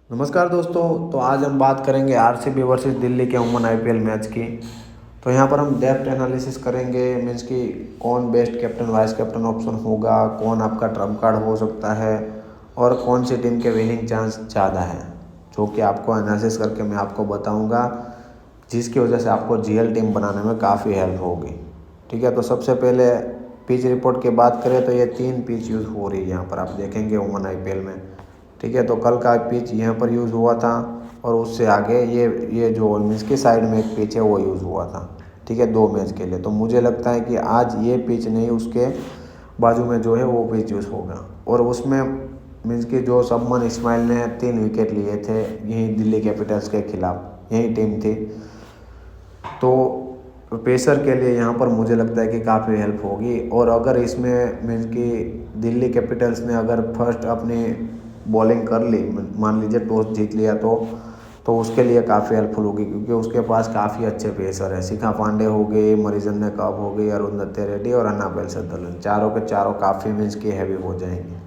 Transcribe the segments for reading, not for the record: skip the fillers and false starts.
नमस्कार दोस्तों। तो आज हम बात करेंगे आरसीबी वर्सेस दिल्ली के वुमेन आईपीएल मैच की। तो यहाँ पर हम डेप्थ एनालिसिस करेंगे, मीन्स कि कौन best captain vice captain option होगा, कौन आपका ट्रम्प कार्ड हो सकता है और कौन सी टीम के विनिंग चांस ज़्यादा है, जो कि आपको एनालिसिस करके मैं आपको बताऊँगा, जिसकी वजह से आपको जीएल टीम बनाने में काफ़ी हेल्प होगी। ठीक है, तो सबसे पहले पिच रिपोर्ट की बात करें तो ये 3 पिच यूज़ हो रही है यहाँ पर, आप देखेंगे वुमेन आईपीएल में। ठीक है, तो कल का पिच यहाँ पर यूज़ हुआ था और उससे आगे ये जो मीन्स की साइड में एक पिच है वो यूज़ हुआ था। ठीक है, 2 मैच के लिए। तो मुझे लगता है कि आज ये पिच नहीं, उसके बाजू में जो है वो पिच यूज़ होगा। और उसमें मीन्स कि जो सबमन इस्माइल ने 3 विकेट लिए थे यहीं दिल्ली कैपिटल्स के खिलाफ, यही टीम थी। तो पेसर के लिए यहाँ पर मुझे लगता है कि काफ़ी हेल्प होगी। और अगर इसमें मीन्स कि दिल्ली कैपिटल्स ने अगर फर्स्ट अपनी बॉलिंग कर ली, मान लीजिए टॉस जीत लिया, तो उसके लिए काफ़ी हेल्पफुल होगी, क्योंकि उसके पास काफ़ी अच्छे पेसर हैं। शिखा पांडे हो गए, मरिजन कप हो गई, अरुण दत्ते रेड्डी और अन्नाबेल सदरलैंड, चारों के चारों काफ़ी मीन्स की हैवी हो जाएंगे।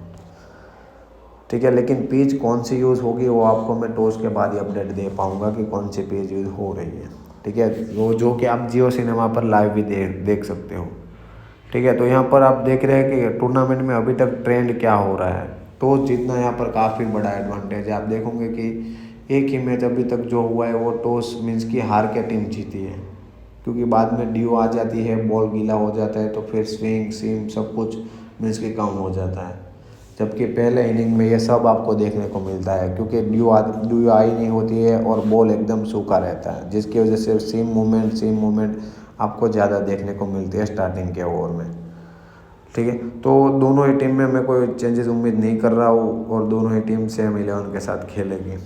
ठीक है, लेकिन पिच कौन सी यूज़ होगी वो आपको मैं टॉस के बाद ही अपडेट दे पाऊँगा कि कौन सी पिच यूज़ हो रही है। ठीक है, वो जो कि आप जियो सिनेमा पर लाइव भी देख सकते हो। ठीक है, तो यहाँ पर आप देख रहे हैं कि टूर्नामेंट में अभी तक ट्रेंड क्या हो रहा है। टॉस जीतना यहाँ पर काफ़ी बड़ा एडवांटेज है। आप देखोगे कि एक ही मैच अभी तक जो हुआ है वो टॉस मीन्स की हार के टीम जीती है, क्योंकि बाद में ड्यू आ जाती है, बॉल गीला हो जाता है, तो फिर स्विंग सीम सब कुछ मीन्स की कम हो जाता है। जबकि पहले इनिंग में ये सब आपको देखने को मिलता है, क्योंकि ड्यू आई नहीं होती है और बॉल एकदम सूखा रहता है, जिसकी वजह से सीम मूवमेंट आपको ज़्यादा देखने को मिलती है स्टार्टिंग के ओवर में। ठीक है, तो दोनों ही टीम में मैं कोई चेंजेस उम्मीद नहीं कर रहा हूँ और दोनों ही टीम सेम 11 के साथ खेलेगी।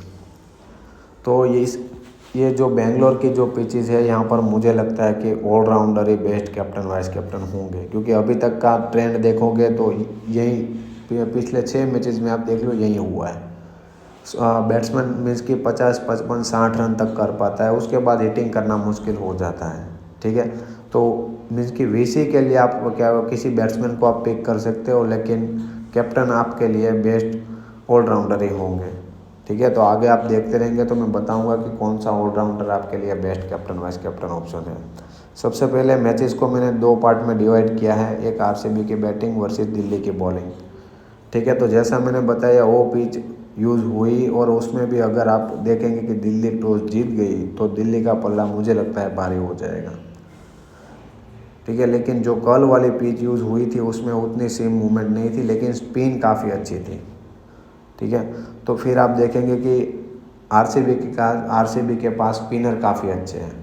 तो ये जो बेंगलोर की जो पिचेस है यहाँ पर मुझे लगता है कि ऑलराउंडर ही बेस्ट कैप्टन वाइस कैप्टन होंगे, क्योंकि अभी तक का ट्रेंड देखोगे तो यही पिछले 6 मैचेस में आप देख लो यही हुआ है। बैट्समैन मीन्स कि 50 55 60 रन तक कर पाता है, उसके बाद हिटिंग करना मुश्किल हो जाता है। ठीक है, तो मीन्स कि वीसी के लिए आप क्या किसी बैट्समैन को आप पिक कर सकते हो, लेकिन कैप्टन आपके लिए बेस्ट ऑलराउंडर ही होंगे। ठीक है, तो आगे आप देखते रहेंगे तो मैं बताऊंगा कि कौन सा ऑलराउंडर आपके लिए best captain vice captain option है। सबसे पहले मैचेस को मैंने 2 पार्ट में डिवाइड किया है, एक आरसीबी की बैटिंग वर्सेस दिल्ली की बॉलिंग। ठीक है, तो जैसा मैंने बताया वो पिच यूज़ हुई और उसमें भी अगर आप देखेंगे कि दिल्ली टॉस जीत गई तो दिल्ली का पल्ला मुझे लगता है भारी हो जाएगा। ठीक है, लेकिन जो कल वाली पिच यूज़ हुई थी उसमें उतनी सेम मूवमेंट नहीं थी, लेकिन स्पिन काफ़ी अच्छी थी। ठीक है, तो फिर आप देखेंगे कि आरसीबी के पास स्पिनर काफ़ी अच्छे हैं।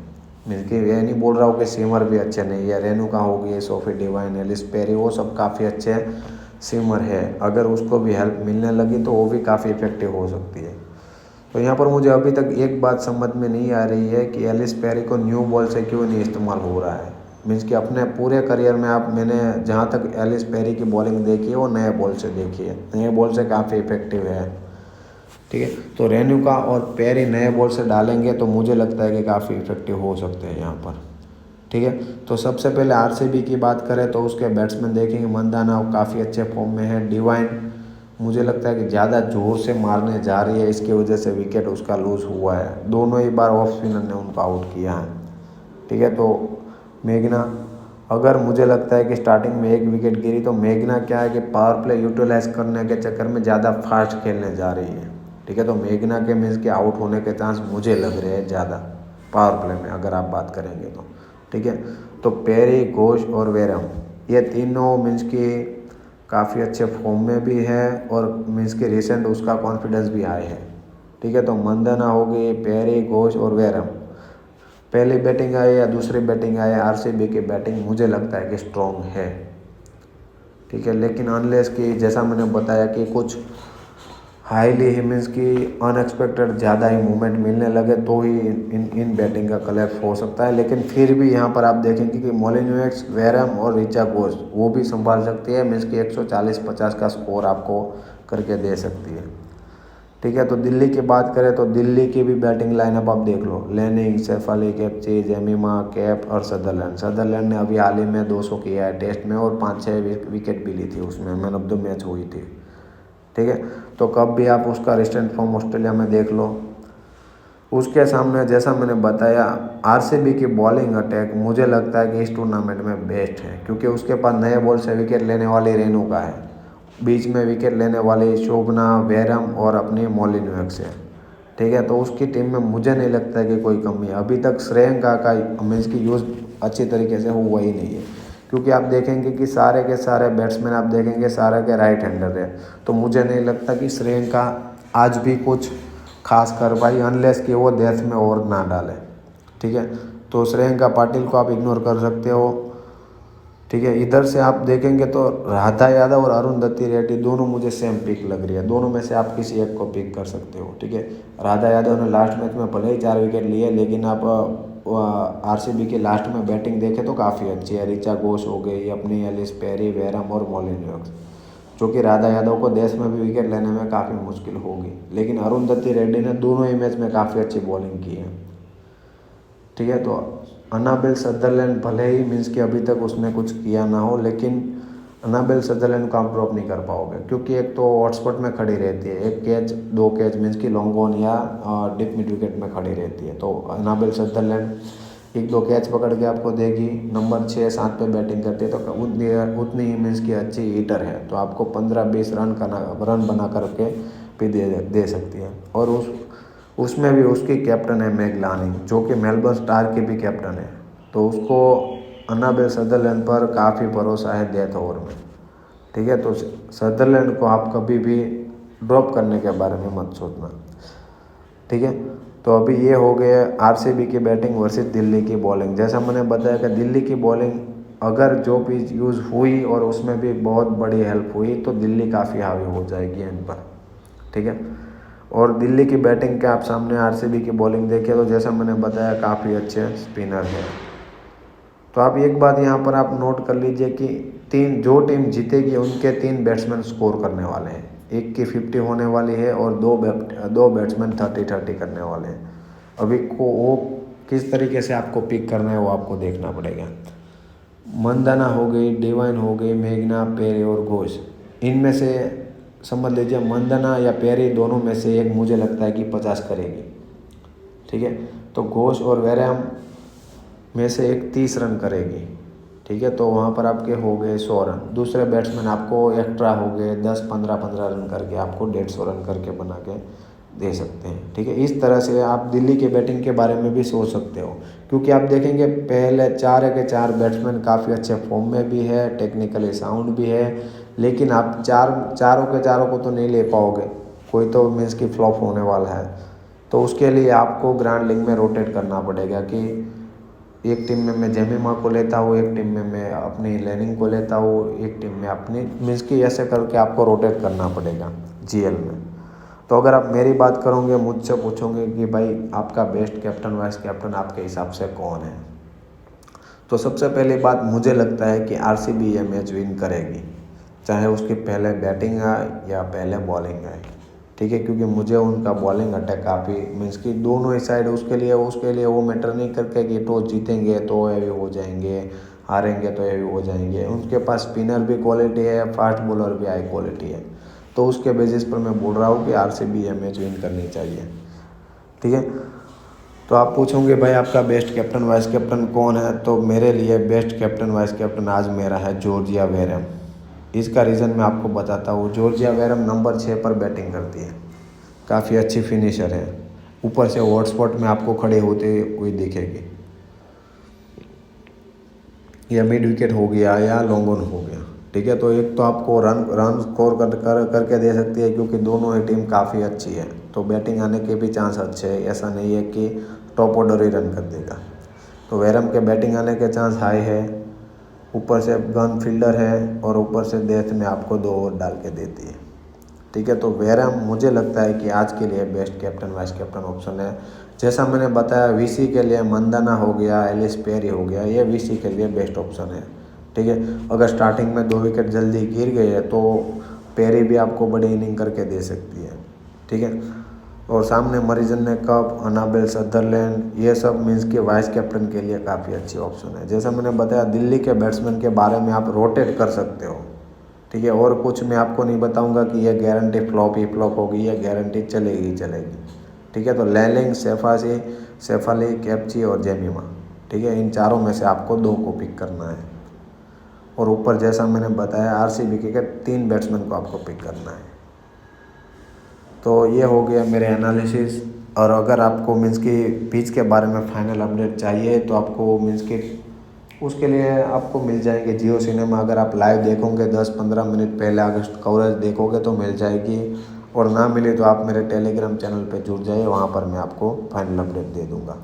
मीन कि ये नहीं बोल रहा हूँ कि सीमर भी अच्छे नहीं है, रेणुका होगी, सोफी डिवाइन, एलिस पेरी, वो सब काफ़ी अच्छे हैं। सीमर है, अगर उसको भी हेल्प मिलने लगी तो वो भी काफ़ी इफेक्टिव हो सकती है। तो यहाँ पर मुझे अभी तक एक बात समझ में नहीं आ रही है कि एलिस पेरी को न्यू बॉल से क्यों नहीं इस्तेमाल हो रहा है। मीन्स कि अपने पूरे करियर में मैंने जहाँ तक एलिस पेरी की बॉलिंग देखी है वो नए बॉल से देखी है, नए बॉल से काफ़ी इफेक्टिव है। ठीक है, तो रेणुका और पेरी नए बॉल से डालेंगे तो मुझे लगता है कि काफ़ी इफेक्टिव हो सकते हैं यहाँ पर। ठीक है, तो सबसे पहले आरसीबी की बात करें तो उसके बैट्समैन देखेंगे, मंदाना काफ़ी अच्छे फॉर्म में है, डिवाइन मुझे लगता है कि ज़्यादा जोर से मारने जा रही है, इसकी वजह से विकेट उसका लूज़ हुआ है, दोनों ही बार ऑफ स्पिनर ने उनको आउट किया है। ठीक है, तो मेघना, अगर मुझे लगता है कि स्टार्टिंग में एक विकेट गिरी तो मेघना क्या है कि पावर प्ले यूटिलाइज करने के चक्कर में ज़्यादा फास्ट खेलने जा रही है। ठीक है, तो मेघना के मीन्स के आउट होने के चांस मुझे लग रहे हैं ज़्यादा पावर प्ले में, अगर आप बात करेंगे तो। ठीक है, तो पेरी, घोष और वेरम, ये तीनों मीन्स की काफ़ी अच्छे फॉर्म में भी है और मीन्स के रिसेंट उसका कॉन्फिडेंस भी हाई है। ठीक है, तो मंदना होगी, पेरी, घोष और वेरम, पहली बैटिंग आए या दूसरी बैटिंग आए, आरसीबी की बैटिंग मुझे लगता है कि स्ट्रॉन्ग है। ठीक है, लेकिन अनलेस कि जैसा मैंने बताया कि कुछ हाईली ही मीन्स की अनएक्सपेक्टेड ज़्यादा ही मूवमेंट मिलने लगे तो ही इन बैटिंग का कलेप्स हो सकता है। लेकिन फिर भी यहाँ पर आप देखेंगे कि मोलिन्यूएक्स, वेरम और रिचा घोष वो भी संभाल सकती है, मीन्स कि 140-50 का स्कोर आपको करके दे सकती है। ठीक है, तो दिल्ली की बात करें तो दिल्ली की भी बैटिंग लाइनअप आप देख लो, Lanning, Shafali, Capsey, Jemimah, Kapp और सदरलैंड ने अभी हाल ही में 200 किया है टेस्ट में और 5-6 विकेट भी ली थी, उसमें मैन ऑफ द मैच हुई थी। ठीक है। तो कब भी आप उसका रिसेंट फॉर्म ऑस्ट्रेलिया में देख लो। उसके सामने जैसा मैंने बताया आरसीबी की बॉलिंग अटैक मुझे लगता है कि इस टूर्नामेंट में बेस्ट है, क्योंकि उसके पास नए बॉल से विकेट लेने वाली रेणुका है, बीच में विकेट लेने वाली शोभना, वेरम और अपनी मोलिनवेक्स है। ठीक है, तो उसकी टीम में मुझे नहीं लगता है कि कोई कमी है। अभी तक श्रेयंका का मीन्स की यूज़ अच्छी तरीके से हुआ ही नहीं है, क्योंकि आप देखेंगे कि सारे के सारे बैट्समैन आप देखेंगे सारे के राइट हैंडर है। तो मुझे नहीं लगता कि श्रेयंका आज भी कुछ खास कर पाई, अनलेस कि वो डेथ में ओवर ना डाले। ठीक है, तो श्रेयंका पाटिल को आप इग्नोर कर सकते हो। ठीक है, इधर से आप देखेंगे तो राधा यादव और अरुंधति रेड्डी दोनों मुझे सेम पिक लग रही है। दोनों में से आप किसी एक को पिक कर सकते हो। ठीक है, राधा यादव ने लास्ट मैच में भले ही 4 विकेट लिए, लेकिन आप आरसीबी के लास्ट में बैटिंग देखें तो काफ़ी अच्छी है। ऋचा घोष हो गई, अपनी एलिस पेरी, वेरम और मोलिनवेक्स, जो कि राधा यादव को देश में भी विकेट लेने में काफ़ी मुश्किल होगी। लेकिन अरुंधति रेड्डी ने दोनों ही मैच में काफ़ी अच्छी बॉलिंग की है। ठीक है, तो अनाबेल सदरलैंड भले ही मीन्स कि अभी तक उसने कुछ किया ना हो, लेकिन अनाबेल सदरलैंड को आप ड्रॉप नहीं कर पाओगे, क्योंकि एक तो हॉटस्पॉट में खड़ी रहती है, एक कैच 2 कैच मीन्स कि लॉन्ग ऑन या डिप मिड विकेट में खड़ी रहती है। तो अनाबेल सदरलैंड 1-2 कैच पकड़ के आपको देगी। नंबर 6-7 पे बैटिंग करती है, तो उतनी ही मीन्स की अच्छी हीटर है, तो आपको 15-20 रन बना करके भी दे सकती है। और उसमें भी उसकी कैप्टन है मैग लानी, जो कि मेलबर्न स्टार की भी कैप्टन है। तो उसको अनाबेल सदरलैंड पर काफ़ी भरोसा है डेथ ओवर में। ठीक है, तो सदरलैंड को आप कभी भी ड्रॉप करने के बारे में मत सोचना। ठीक है, तो अभी ये हो गया आरसीबी की बैटिंग वर्सेस दिल्ली की बॉलिंग। जैसा मैंने बताया कि दिल्ली की बॉलिंग अगर जो भी यूज़ हुई और उसमें भी बहुत बड़ी हेल्प हुई, तो दिल्ली काफ़ी हावी हो जाएगी इन पर। ठीक है, और दिल्ली की बैटिंग के आप सामने आरसीबी की बॉलिंग देखिए, तो जैसा मैंने बताया काफ़ी अच्छे स्पिनर है। तो आप एक बात यहाँ पर आप नोट कर लीजिए कि जो टीम जीतेगी उनके 3 बैट्समैन स्कोर करने वाले हैं। एक की 50 होने वाली है और 2 बैट्समैन 30-30 करने वाले हैं। अभी को वो किस तरीके से आपको पिक करना है वो आपको देखना पड़ेगा। मंदाना हो गई, डिवाइन हो गई, मेघना, पेरी और घोष, इनमें से समझ लीजिए मंदाना या पेरी दोनों में से एक मुझे लगता है कि 50 करेगी। ठीक है, तो घोष और वेरम में से एक 30 रन करेगी। ठीक है, तो वहाँ पर आपके हो गए 100 रन। दूसरे बैट्समैन आपको एक्स्ट्रा हो गए 10-15 रन करके, आपको 150 रन करके बना के दे सकते हैं। ठीक है, इस तरह से आप दिल्ली के बैटिंग के बारे में भी सोच सकते हो, क्योंकि आप देखेंगे पहले 4 के 4 बैट्समैन काफ़ी अच्छे फॉर्म में भी है, टेक्निकली साउंड भी है, लेकिन आप चारों के चारों को तो नहीं ले पाओगे, कोई तो मीन्स की फ्लॉप होने वाला है। तो उसके लिए आपको ग्रैंड लीग में रोटेट करना पड़ेगा कि एक टीम में मैं जेमिमा को लेता हूँ, एक टीम में मैं अपनी लेनिंग को लेता हूँ, एक टीम में अपनी मीन्स की ऐसे करके आपको रोटेट करना पड़ेगा जीएल में। तो अगर आप मेरी बात करोगे, मुझसे पूछोगे कि भाई आपका बेस्ट कैप्टन वाइस कैप्टन आपके हिसाब से कौन है, तो सबसे पहली बात मुझे लगता है कि आरसीबी ये मैच विन करेगी, चाहे उसकी पहले बैटिंग आए या पहले बॉलिंग आए। ठीक है, क्योंकि मुझे उनका बॉलिंग अटैक काफ़ी मीन्स कि दोनों ही साइड उसके लिए वो मैटर नहीं करके कि टॉस जीतेंगे तो हैवी हो जाएंगे, हारेंगे तो हैवी हो जाएंगे। उनके पास स्पिनर भी क्वालिटी है, फास्ट बॉलर भी हाई क्वालिटी है। तो उसके बेसिस पर मैं बोल रहा हूँ कि आरसीबी ये मैच विन करनी चाहिए। ठीक है, तो आप पूछोगे भाई आपका बेस्ट कैप्टन वाइस कैप्टन कौन है, तो मेरे लिए बेस्ट कैप्टन वाइस कैप्टन आज मेरा है जॉर्जिया वेरम। इसका रीज़न मैं आपको बताता हूँ। जॉर्जिया वेरम नंबर 6 पर बैटिंग करती है, काफ़ी अच्छी फिनिशर है, ऊपर से हॉट स्पॉट में आपको खड़े होते हुए दिखेगी, या मिड विकेट हो गया या लॉन्ग ऑन हो गया। ठीक है, तो एक तो आपको रन स्कोर करके दे सकती है, क्योंकि दोनों ही टीम काफ़ी अच्छी है, तो बैटिंग आने के भी चांस अच्छे हैं। ऐसा नहीं है कि टॉप ऑर्डर ही रन कर देगा। तो वेरम के बैटिंग आने के चांस हाई है, ऊपर से गन फील्डर है और ऊपर से डेथ में आपको 2 ओवर डाल के देती है। ठीक है, तो वेरम मुझे लगता है कि आज के लिए best captain vice captain option है। जैसा मैंने बताया वीसी के लिए मंदाना हो गया, एलिस पेरी हो गया, ये वीसी के लिए बेस्ट ऑप्शन है। ठीक है, अगर स्टार्टिंग में 2 विकेट जल्दी गिर गए हैं तो पेरी भी आपको बड़ी इनिंग करके दे सकती है। ठीक है, और सामने मरिजन ने कप, अनाबेल सदरलैंड, ये सब मीन्स के वाइस कैप्टन के लिए काफ़ी अच्छी ऑप्शन है। जैसा मैंने बताया दिल्ली के बैट्समैन के बारे में आप रोटेट कर सकते हो। ठीक है। और कुछ मैं आपको नहीं बताऊंगा कि यह गारंटी फ्लॉप ही फ्लॉप होगी या गारंटी चलेगी ही चलेगी। ठीक है। तो लैलिंग, सेफाली, कैप्ची और जेमिमा, ठीक है, इन चारों में से आपको 2 को पिक करना है। और ऊपर जैसा मैंने बताया आरसीबी के 3 बैट्समैन को आपको पिक करना है। तो ये हो गया मेरे एनालिसिस। और अगर आपको मीन्स कि पिच के बारे में फाइनल अपडेट चाहिए तो आपको मीन्स कि उसके लिए आपको मिल जाएंगे जियो सिनेमा। अगर आप लाइव देखोगे 10-15 मिनट पहले अगर कवरेज देखोगे तो मिल जाएगी, और ना मिले तो आप मेरे टेलीग्राम चैनल पे जुड़ जाइए, वहाँ पर मैं आपको फाइनल अपडेट दे दूँगा।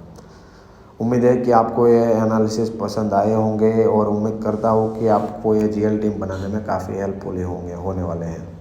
उम्मीद है कि आपको ये एनालिसिस पसंद आए होंगे और उम्मीद करता हूँ कि आपको ये जीएल टीम बनाने में काफ़ी हेल्पफुल होने वाले हैं।